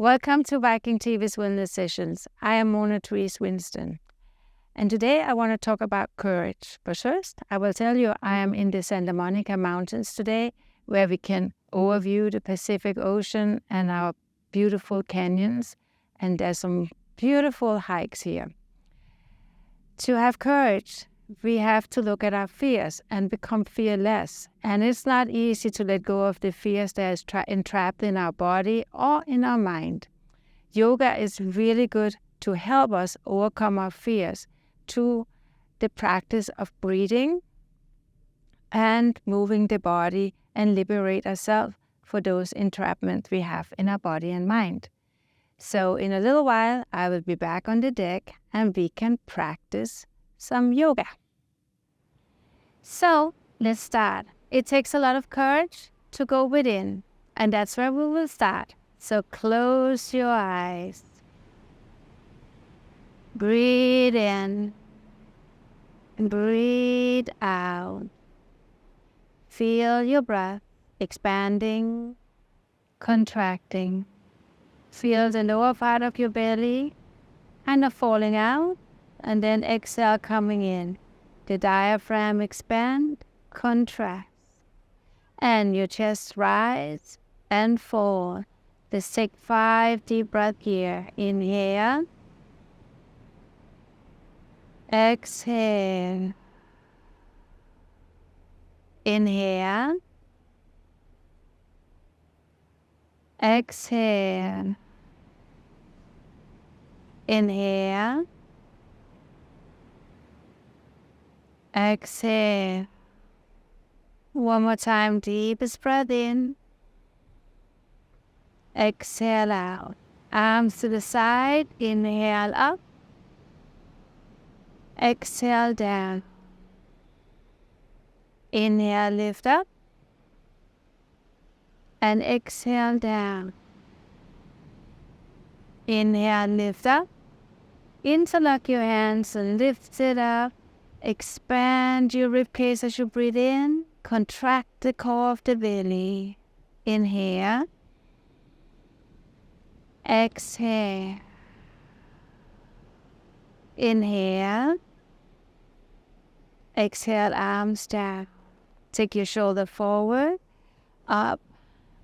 Welcome to Viking.TV's Wellness Sessions. I am Mona Therese Winston. And today I want to talk about courage. But first, I will tell you I am in the Santa Monica Mountains today, where we can overview the Pacific Ocean and our beautiful canyons. And there's some beautiful hikes here. To have courage, we have to look at our fears and become fearless. And it's not easy to let go of the fears that is entrapped in our body or in our mind. Yoga is really good to help us overcome our fears through the practice of breathing and moving the body and liberate ourselves for those entrapments we have in our body and mind. So in a little while, I will be back on the deck and we can practice some yoga. So let's start. It takes a lot of courage to go within, and that's where we will start. So close your eyes. Breathe in and breathe out. Feel your breath expanding, contracting. Feel the lower part of your belly kind of falling out, and then exhale coming in. The diaphragm expands, contracts, and your chest rise and fall. Let's take 5 deep breaths here. Inhale, exhale, inhale, exhale, inhale, exhale. One more time, deepest breath in. Exhale out. Arms to the side. Inhale up. Exhale down. Inhale, lift up. And exhale down. Inhale, lift up. Interlock your hands and lift it up. Expand your ribcage as you breathe in. Contract the core of the belly. Inhale. Exhale. Inhale. Exhale, arms down. Take your shoulder forward, up,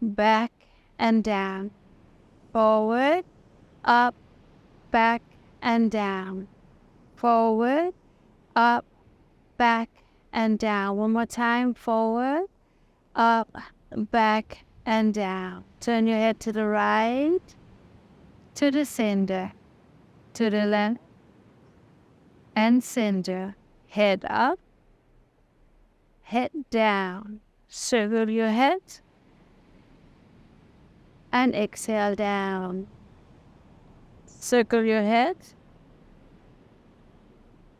back, and down. Forward, up, back, and down. Forward, up, back, and down. One more time. Forward, up, back, and down. Turn your head to the right, to the center, to the left, and center. Head up, head down. Circle your head, and exhale down. Circle your head,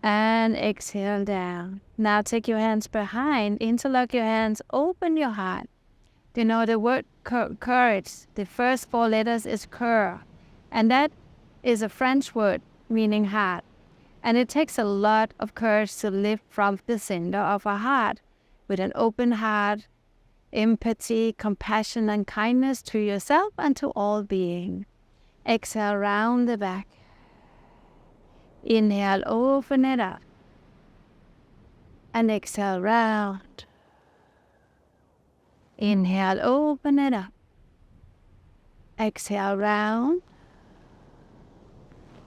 and exhale down. Now take your hands behind, interlock your hands, open your heart. You know the word courage, the first 4 letters is cœur, and that is a French word meaning heart. And it takes a lot of courage to live from the center of our heart with an open heart, empathy, compassion, and kindness to yourself and to all beings. Exhale, round the back. Inhale, open it up. And exhale, round. Inhale, open it up. Exhale, round.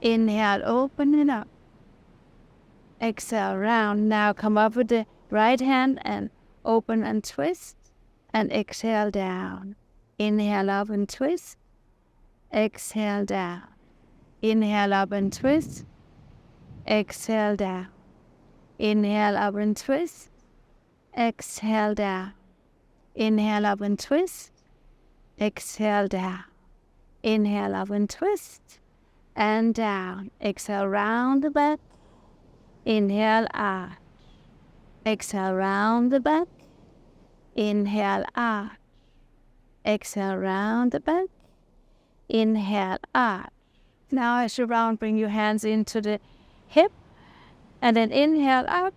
Inhale, open it up. Exhale, round. Now come up with the right hand and open and twist. And exhale down. Inhale up and twist. Exhale down. Inhale up and twist. Exhale down. Inhale up and twist. Exhale down. Inhale up and twist. Exhale down. Inhale up and twist. And down. Exhale round the back. Inhale arch. Exhale round the back. Inhale arch. Exhale round the back. Inhale arch. Now as you round, bring your hands into the hip. And then inhale up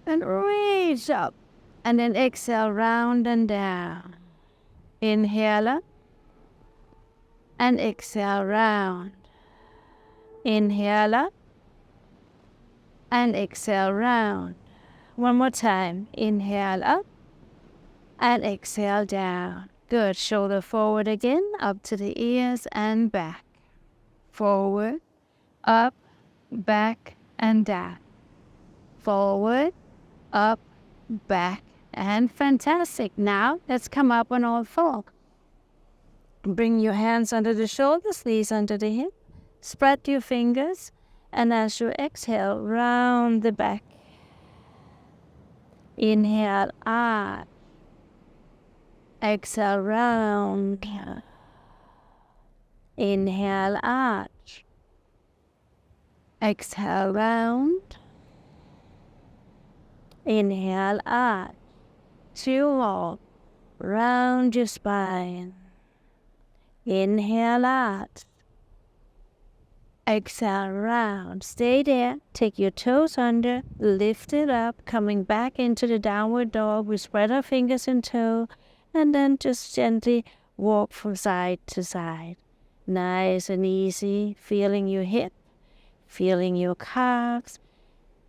and reach up. And then exhale round and down. Inhale up. and exhale round. Inhale up and exhale round. One more time. Inhale up and exhale down. Good. Shoulder forward again, up to the ears and back. Forward, up, back, and down. Forward, up, back, and fantastic. Now, let's come up on all four. Bring your hands under the shoulders, knees under the hip. Spread your fingers, and as you exhale, round the back. Inhale, arch. Exhale, round. Inhale, arch. Exhale, round. Inhale, arch. 2 more. Round your spine. Inhale, arch. Exhale, round. Stay there. Take your toes under. Lift it up. Coming back into the downward dog. We spread our fingers and toe. And then just gently walk from side to side. Nice and easy. Feeling your hip. Feeling your calves.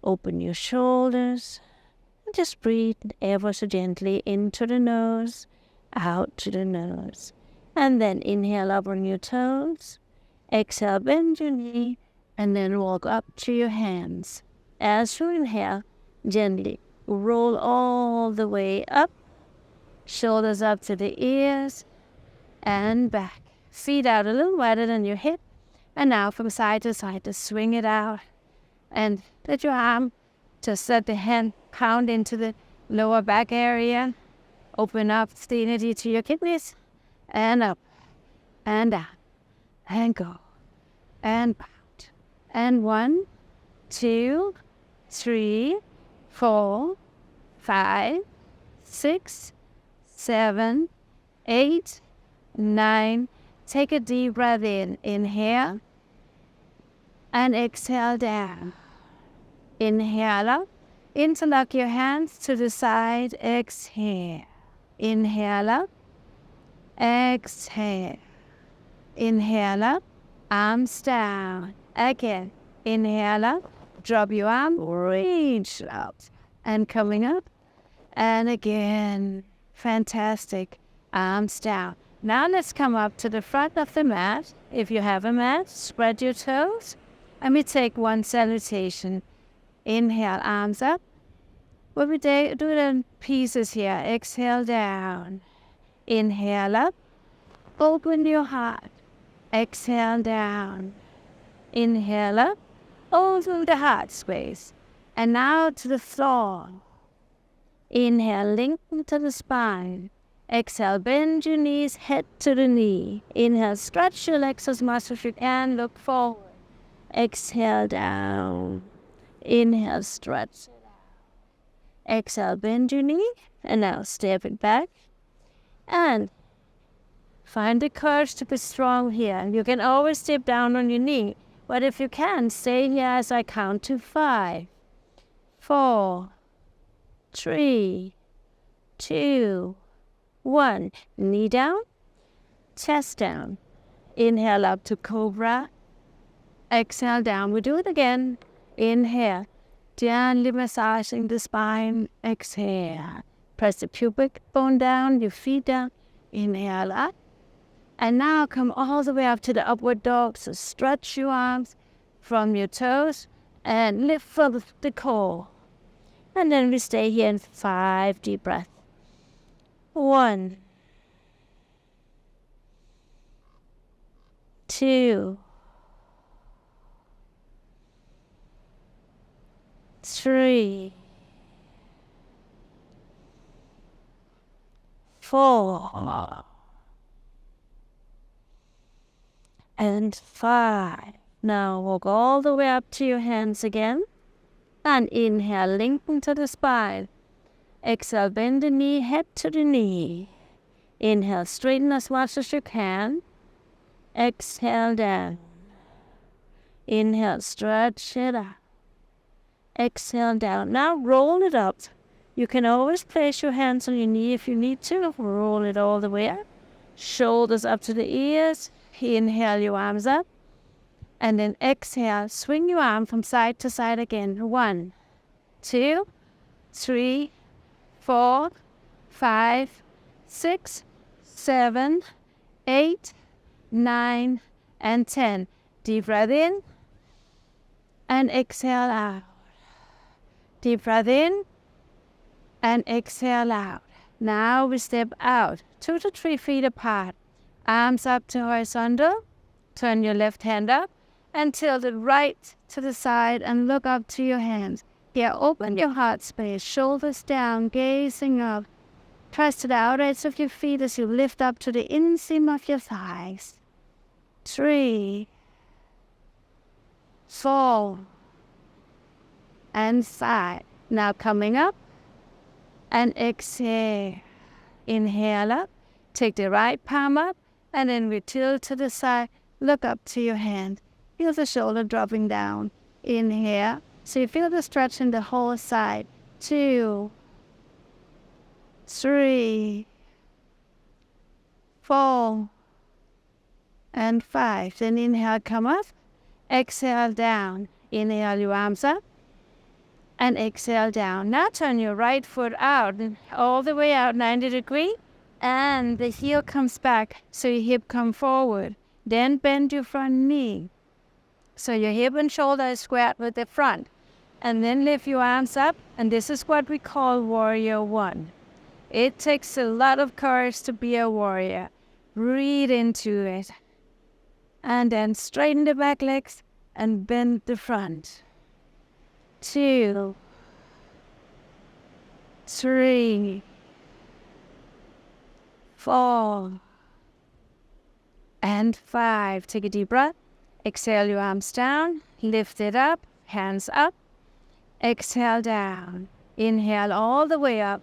Open your shoulders. And just breathe ever so gently into the nose. Out to the nose. And then inhale up on your toes. Exhale, bend your knee, and then walk up to your hands. As you inhale, gently roll all the way up, shoulders up to the ears, and back. Feet out a little wider than your hip, and now from side to side, to swing it out, and let your arm, just let the hand pound into the lower back area, open up the energy to your kidneys, and up, and down. And go, and pound, and 1, 2, 3, 4, 5, 6, 7, 8, 9. Take a deep breath in. Inhale, and exhale down. Inhale up, interlock your hands to the side. Exhale. Inhale up, exhale. Inhale up, arms down. Again, inhale up, drop your arm, reach out. And coming up, and again, fantastic, arms down. Now let's come up to the front of the mat. If you have a mat, spread your toes. And we take one salutation. Inhale, arms up. We'll do it in pieces here. Exhale down. Inhale up, open your heart. Exhale down. Inhale up, open the heart space. And now to the floor. Inhale, lengthen to the spine. Exhale, bend your knees, head to the knee. Inhale, stretch your legs as much as you can, look forward. Exhale down. Inhale, stretch it out. Exhale, bend your knee, and now step it back. And find the courage to be strong here. You can always step down on your knee. But if you can, stay here as I count to 5, 4, 3, 2, 1. Knee down, chest down. Inhale up to cobra. Exhale down. We do it again. Inhale. Gently massaging the spine. Exhale. Press the pubic bone down, your feet down. Inhale up. And now come all the way up to the upward dog. So stretch your arms from your toes and lift from the core. And then we stay here in 5 deep breaths. 1, 2, 3, 4, and 5. Now walk all the way up to your hands again. And inhale, lengthen to the spine. Exhale, bend the knee, head to the knee. Inhale, straighten as much as you can. Exhale down. Inhale, stretch it out. Exhale down. Now roll it up. You can always place your hands on your knee if you need to. Roll it all the way up. Shoulders up to the ears. Inhale your arms up. And then exhale, swing your arm from side to side again. 1, 2, 3, 4, 5, 6, 7, 8, 9, and 10. Deep breath in and exhale out. Deep breath in and exhale out. Now we step out 2 to 3 feet apart. Arms up to horizontal. Turn your left hand up and tilt it right to the side and look up to your hands. Here, open your heart space, shoulders down, gazing up. Press to the outer edge of your feet as you lift up to the inseam of your thighs. 3, 4, and 5. Now coming up and exhale. Inhale up, take the right palm up, and then we tilt to the side, look up to your hand. Feel the shoulder dropping down. Inhale, so you feel the stretch in the whole side. 2, 3, 4, and 5. Then inhale, come up, exhale down. Inhale your arms up, and exhale down. Now turn your right foot out, all the way out 90 degrees, and the heel comes back, so your hip come forward. Then bend your front knee, so your hip and shoulder is squared with the front. And then lift your arms up, and this is what we call Warrior 1. It takes a lot of courage to be a warrior. Breathe into it. And then straighten the back legs and bend the front. 2, 3, 4, and 5. Take a deep breath. Exhale your arms down. Lift it up. Hands up. Exhale down. Inhale all the way up.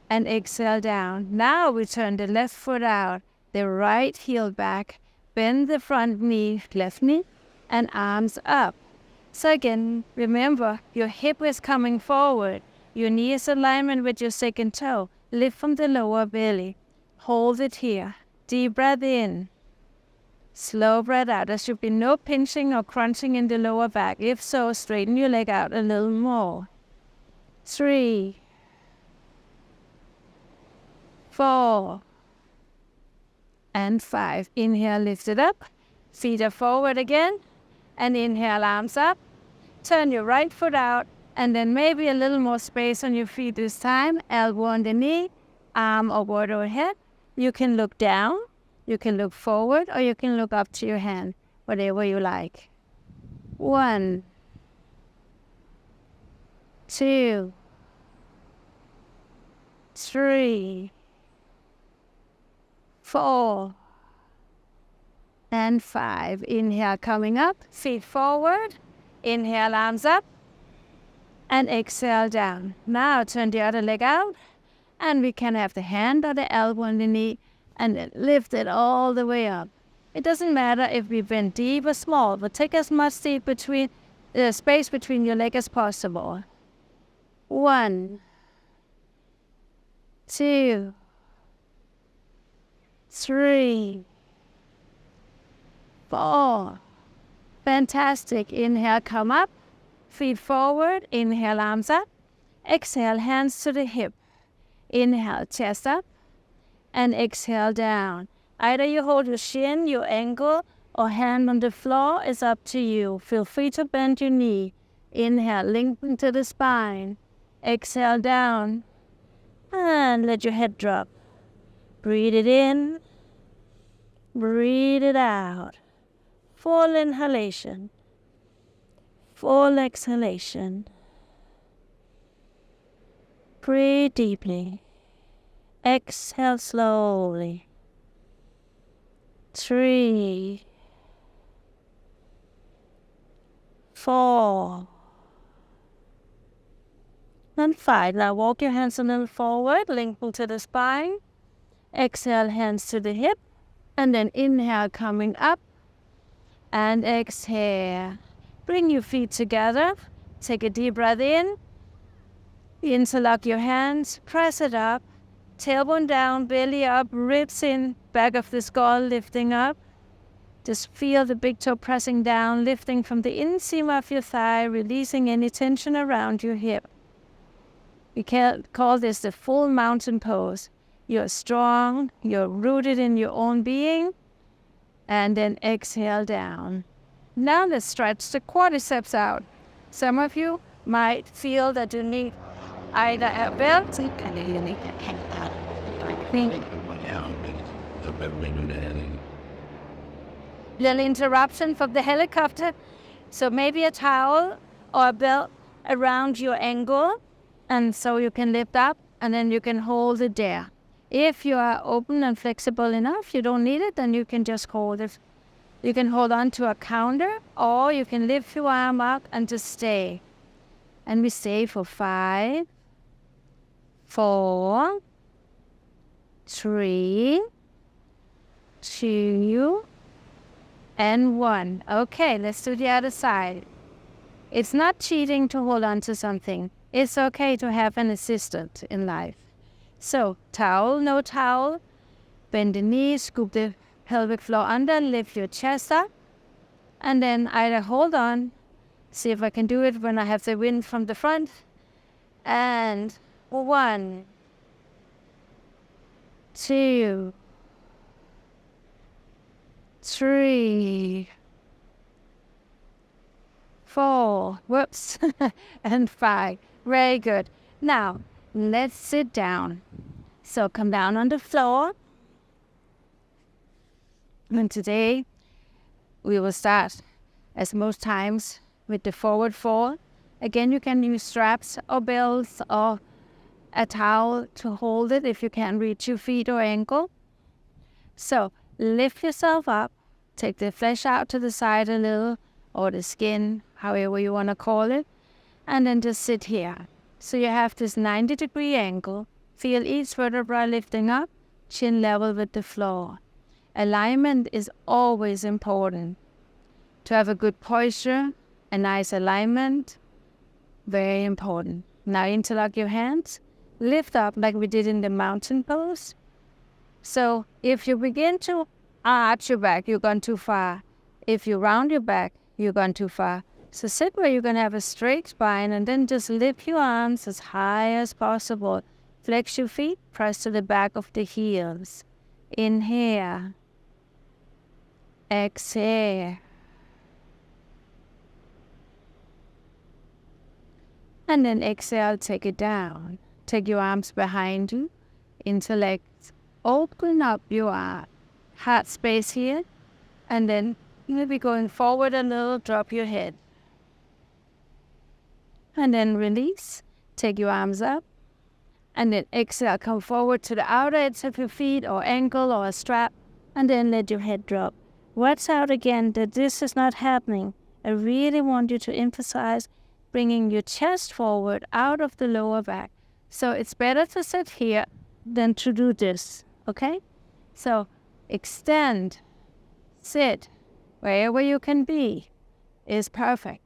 And exhale down. Now we turn the left foot out. The right heel back. Bend the front knee, left knee, and arms up. So again, remember, your hip is coming forward. Your knee is in alignment with your second toe. Lift from the lower belly. Hold it here. Deep breath in. Slow breath out. There should be no pinching or crunching in the lower back. If so, straighten your leg out a little more. 3, 4, and 5. Inhale, lift it up. Feet are forward again. And inhale, arms up. Turn your right foot out. And then maybe a little more space on your feet this time. Elbow on the knee. Arm over the head. You can look down. You can look forward. Or you can look up to your hand. Whatever you like. 1, 2, 3, 4, and 5. Inhale, coming up, feet forward. Inhale, arms up, and exhale down. Now turn the other leg out, and we can have the hand or the elbow on the knee, and then lift it all the way up. It doesn't matter if we bend deep or small, but take as much space between your legs as possible. 1, 2, 3, 4. Fantastic. Inhale, come up. Feet forward. Inhale, arms up. Exhale, hands to the hip. Inhale, chest up. And exhale, down. Either you hold your shin, your ankle, or hand on the floor is up to you. Feel free to bend your knee. Inhale, lengthen to the spine. Exhale, down. And let your head drop. Breathe it in. Breathe it out. Full inhalation. Full exhalation. Breathe deeply. Exhale slowly. 3, 4, and 5. Now walk your hands a little forward, lengthen to the spine. Exhale, hands to the hip. And then inhale, coming up. And exhale. Bring your feet together. Take a deep breath in. Interlock your hands. Press it up. Tailbone down, belly up, ribs in, back of the skull lifting up. Just feel the big toe pressing down, lifting from the inseam of your thigh, releasing any tension around your hip. We can call this the full mountain pose. You're strong, you're rooted in your own being, and then exhale down. Now let's stretch the quadriceps out. Some of you might feel that you need either a belt, little interruption from the helicopter, so maybe a towel or a belt around your ankle, and so you can lift up, and then you can hold it there. If you are open and flexible enough, you don't need it, then you can just hold it. You can hold on to a counter, or you can lift your arm up and just stay. And we stay for 5, 4, 3, 2, and 1. Okay, let's do the other side. It's not cheating to hold on to something. It's okay to have an assistant in life. So, towel, no towel, bend the knees, scoop the pelvic floor under, lift your chest up, and then either hold on, see if I can do it when I have the wind from the front, and 1, 2, 3, 4, whoops, and 5. Very good. Now, let's sit down. So come down on the floor. And today, we will start, as most times, with the forward fold. Again, you can use straps or belts or a towel to hold it if you can't reach your feet or ankle. So lift yourself up, take the flesh out to the side a little, or the skin, however you want to call it, and then just sit here. So you have this 90-degree angle. Feel each vertebra lifting up, chin level with the floor. Alignment is always important. To have a good posture, a nice alignment, very important. Now interlock your hands, lift up like we did in the mountain pose. So if you begin to arch your back, you've gone too far. If you round your back, you've gone too far. So sit where you're going to have a straight spine, and then just lift your arms as high as possible. Flex your feet, press to the back of the heels. Inhale. Exhale. And then exhale, take it down. Take your arms behind you, interlegs. Open up your heart space here, and then maybe going forward a little, drop your head. And then release, take your arms up, and then exhale, come forward to the outer edge of your feet or ankle or a strap, and then let your head drop. Watch out again that this is not happening. I really want you to emphasize bringing your chest forward out of the lower back. So it's better to sit here than to do this, okay? So extend, sit, wherever you can be is perfect.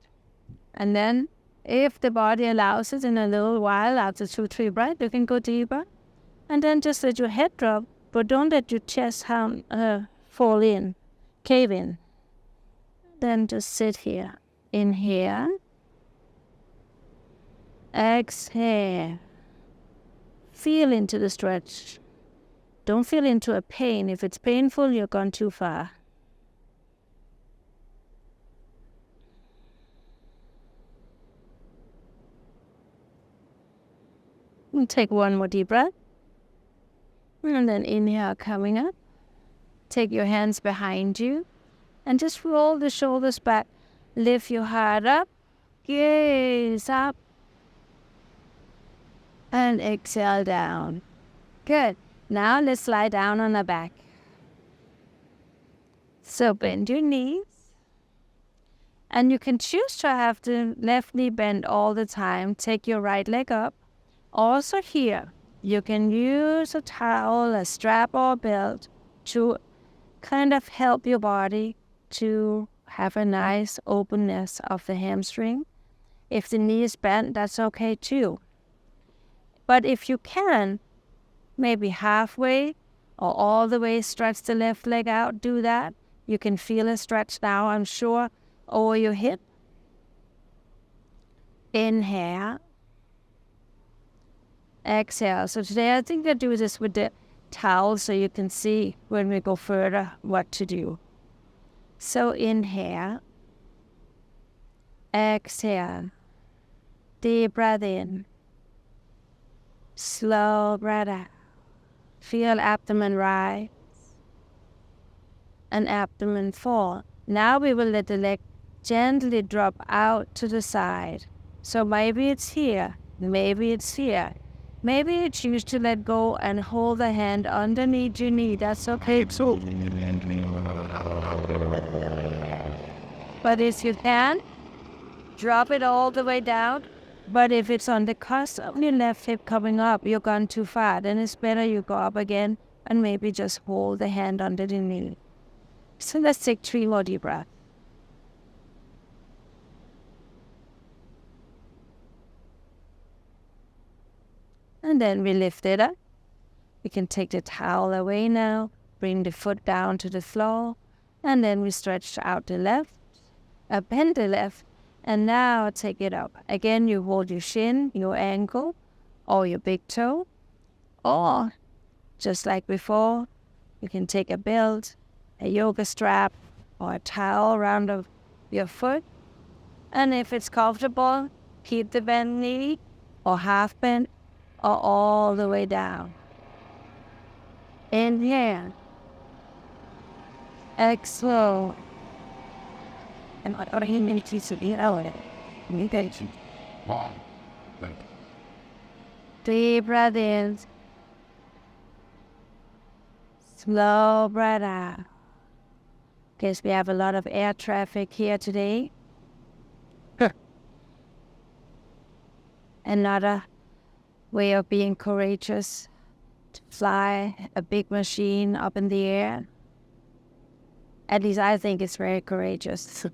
And then if the body allows it in a little while, after 2-3 breaths, you can go deeper. And then just let your head drop, but don't let your chest fall in, cave in. Then just sit here. Inhale. Exhale. Feel into the stretch. Don't feel into a pain. If it's painful, you've gone too far. And take one more deep breath. And then inhale, coming up. Take your hands behind you. And just roll the shoulders back. Lift your heart up. Gaze up. And exhale down. Good. Now let's lie down on the back. So bend your knees. And you can choose to have the left knee bent all the time. Take your right leg up. Also here, you can use a towel, a strap or a belt to kind of help your body to have a nice openness of the hamstring. If the knee is bent, that's okay too. But if you can, maybe halfway or all the way stretch the left leg out, do that. You can feel a stretch now, I'm sure, over your hip. Inhale. Exhale. So today I think I do this with the towel so you can see when we go further what to do. So inhale. Exhale. Deep breath in. Slow breath out. Feel abdomen rise and abdomen fall. Now we will let the leg gently drop out to the side. So maybe it's here, maybe it's here. Maybe you choose to let go and hold the hand underneath your knee. That's okay too. But if you can, drop it all the way down. But if it's on the cusp of your left hip coming up, you've gone too far, then it's better you go up again and maybe just hold the hand under the knee. So let's take 3 more deep breaths. And then we lift it up. We can take the towel away now, bring the foot down to the floor, and then we stretch out the left, bend the left, and now take it up. Again, you hold your shin, your ankle, or your big toe, or just like before, you can take a belt, a yoga strap, or a towel around your foot. And if it's comfortable, keep the bent knee, or half bent, or all the way down. Inhale. Exhale. And I need to be out. Deep breath in. Slow breath out. Guess we have a lot of air traffic here today. Another way of being courageous, to fly a big machine up in the air. At least I think it's very courageous.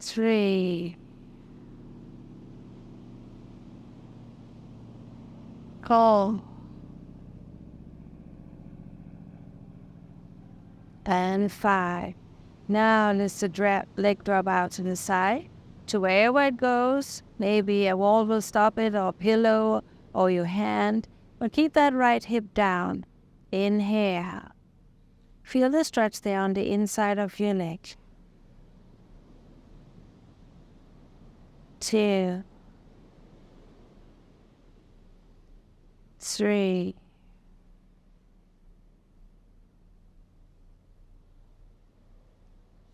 3. Call. And 5. Now let's the leg drop out to the side. To wherever it goes, maybe a wall will stop it, or a pillow, or your hand. But keep that right hip down. Inhale. Feel the stretch there on the inside of your leg. 2. 3.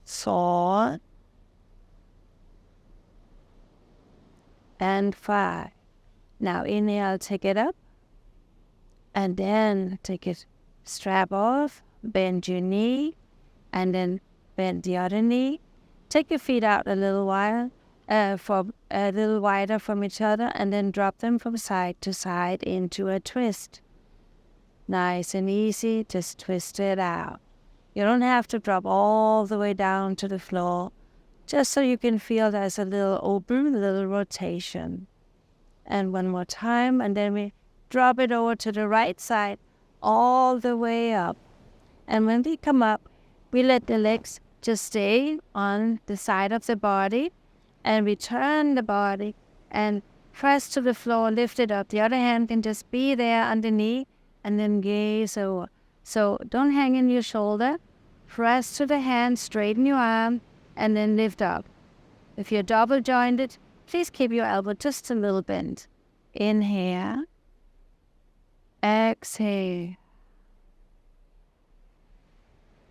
4. And 5. Now inhale, take it up. And then take it, strap off, bend your knee, and then bend the other knee. Take your feet out a little while, for a little wider from each other, and then drop them from side to side into a twist. Nice and easy, just twist it out. You don't have to drop all the way down to the floor, just so you can feel there's a little open, a little rotation. And one more time, and then we drop it over to the right side, all the way up. And when we come up, we let the legs just stay on the side of the body, and we turn the body and press to the floor, lift it up. The other hand can just be there underneath, and then gaze over. So don't hang in your shoulder. Press to the hand, straighten your arm, and then lift up. If you're double jointed, please keep your elbow just a little bent. Inhale. Exhale.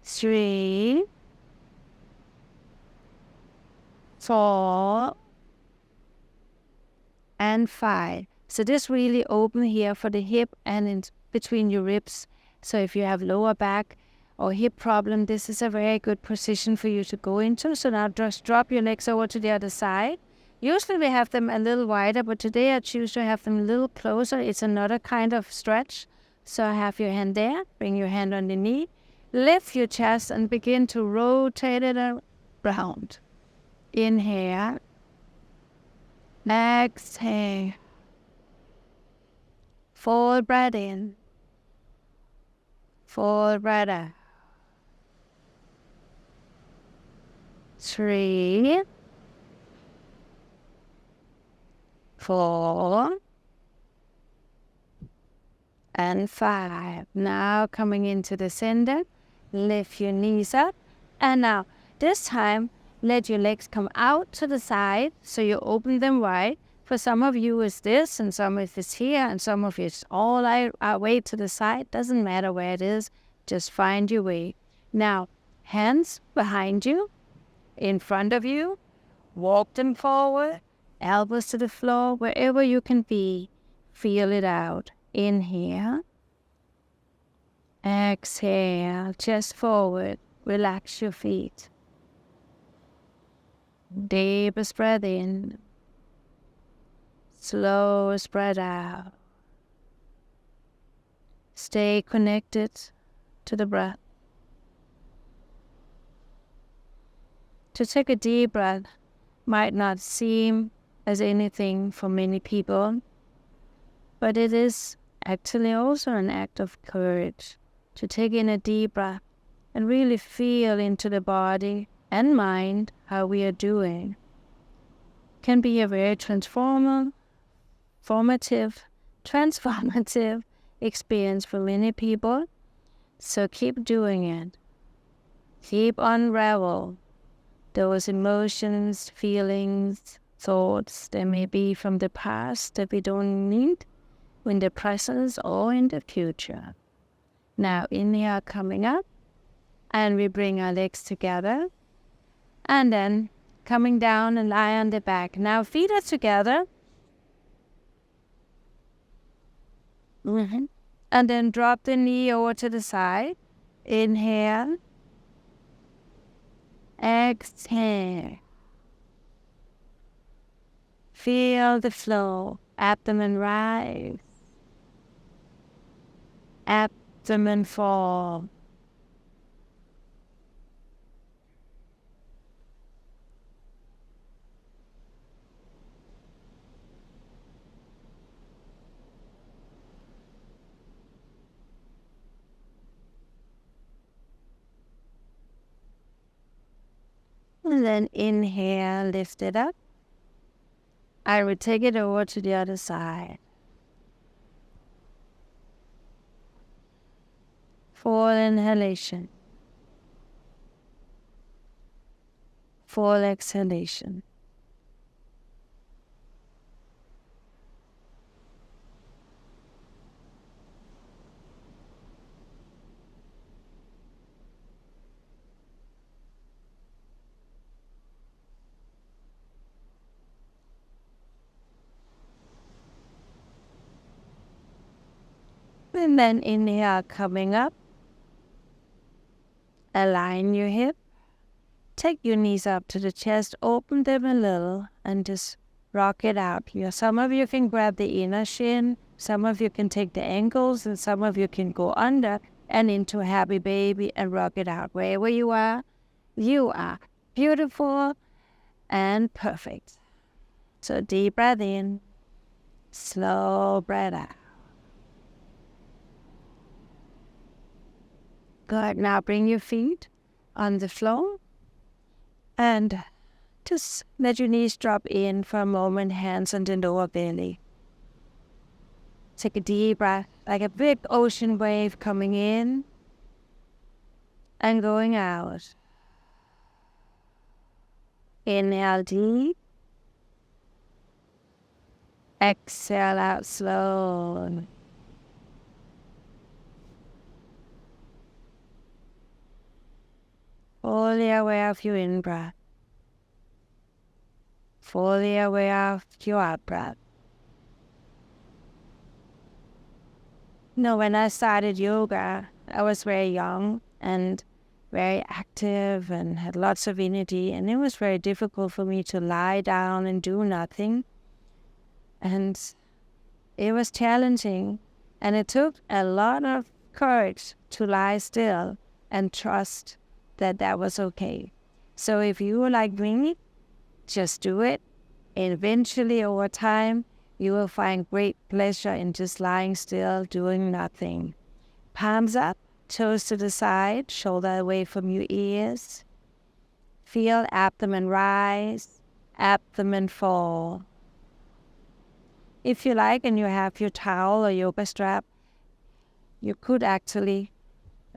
3. 4. And 5. So this really open here for the hip and in between your ribs. So if you have lower back or hip problem, this is a very good position for you to go into. So now just drop your legs over to the other side. Usually we have them a little wider, but today I choose to have them a little closer. It's another kind of stretch. So have your hand there, bring your hand on the knee, lift your chest and begin to rotate it around. Inhale. Exhale. Full breath in. Full breath out. 3, 4, and 5. Now coming into the center, lift your knees up. And now, this time, let your legs come out to the side, so you open them wide. For some of you it's this, and some of it's here, and some of it's all way to the side. Doesn't matter where it is, just find your way. Now, hands behind you, in front of you, walk them forward, elbows to the floor, wherever you can be. Feel it out. Inhale. Exhale, chest forward. Relax your feet. Deepest breath in. Slowest breath out. Stay connected to the breath. To take a deep breath might not seem as anything for many people, but it is actually also an act of courage to take in a deep breath and really feel into the body and mind how we are doing. Can be a very transformative experience for many people. So keep doing it. Keep unravel those emotions, feelings, thoughts that may be from the past that we don't need in the present or in the future. Now inhale, coming up, and we bring our legs together, and then coming down and lie on the back. Now feet are together, and then drop the knee over to the side. Inhale, exhale. Feel the flow. Abdomen rise, abdomen fall. And then inhale, lift it up. I will take it over to the other side. Full inhalation. Full exhalation. And then inhale, coming up. Align your hip. Take your knees up to the chest, open them a little, and just rock it out. Some of you can grab the inner shin, some of you can take the ankles, and some of you can go under and into a happy baby and rock it out. Wherever you are beautiful and perfect. So deep breath in, slow breath out. Good. Now bring your feet on the floor and just let your knees drop in for a moment, hands on the lower belly. Take a deep breath, like a big ocean wave coming in and going out. Inhale deep. Exhale out slowly. Fully aware of your in-breath. Fully aware of your out-breath. When I started yoga, I was very young and very active and had lots of energy, and it was very difficult for me to lie down and do nothing. And it was challenging, and it took a lot of courage to lie still and trust that was okay. So if you were like me, just do it. And eventually, over time, you will find great pleasure in just lying still, doing nothing. Palms up, toes to the side, shoulder away from your ears. feel abdomen rise, abdomen fall. If you like and you have your towel or yoga strap, you could actually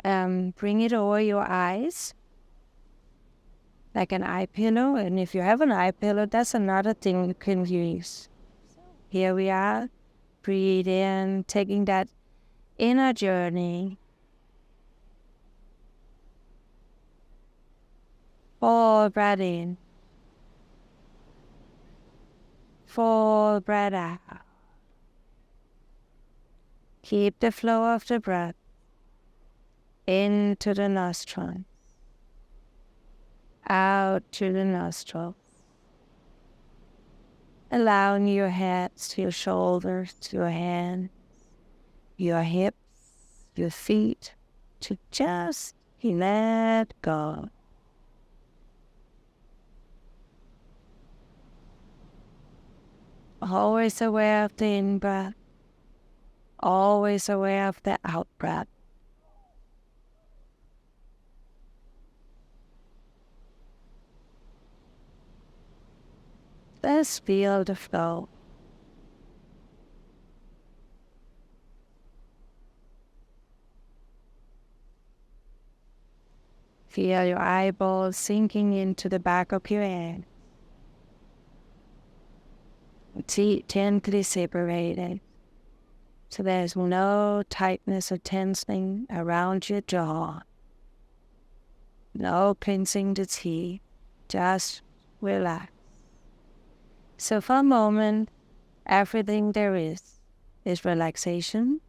bring it over your eyes like an eye pillow. And if you have an eye pillow, that's another thing you can use. Here we are. Breathe in, taking that inner journey. Full breath in. Full breath out. Keep the flow of the breath into the nostrils, out to the nostrils. Allowing your head to your shoulders, to your hands, your hips, your feet to just let go. Always aware of the in-breath, always aware of the out-breath. Just feel the flow. Feel your eyeballs sinking into the back of your head. Teeth gently separated, so there's no tightness or tensing around your jaw. No clenching the teeth, just relax. So for a moment, everything there is relaxation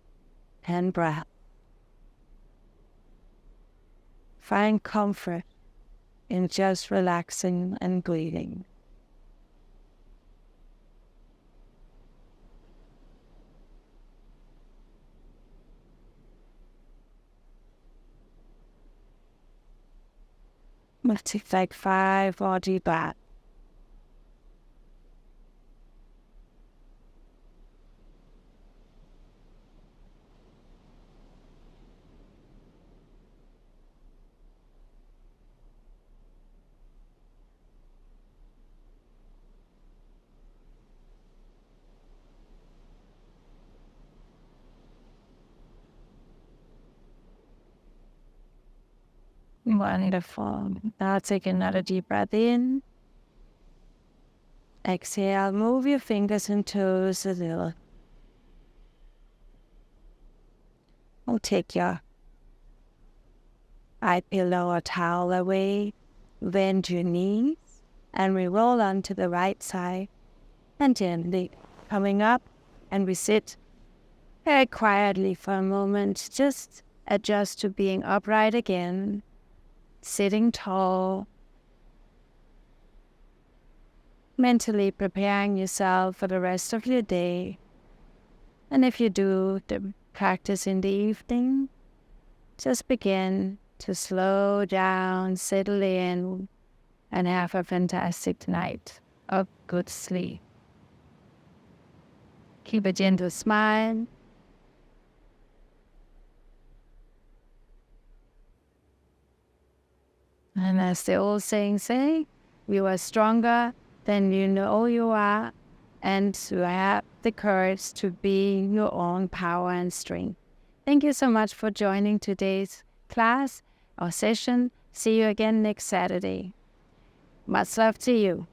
and breath. Find comfort in just relaxing and breathing. Let's take like 5 more deep breaths. Wonderful. Now take another deep breath in. Exhale, move your fingers and toes a little. Or take your eye pillow or towel away. Bend your knees and we roll onto the right side. And gently coming up, and we sit very quietly for a moment. Just adjust to being upright again. Sitting tall, mentally preparing yourself for the rest of your day. And if you do the practice in the evening, just begin to slow down, settle in, and have a fantastic night of good sleep. Keep a gentle smile. And as the old saying say, you are stronger than you know you are, and you have the courage to be your own power and strength. Thank you so much for joining today's class or session. See you again next Saturday. Much love to you.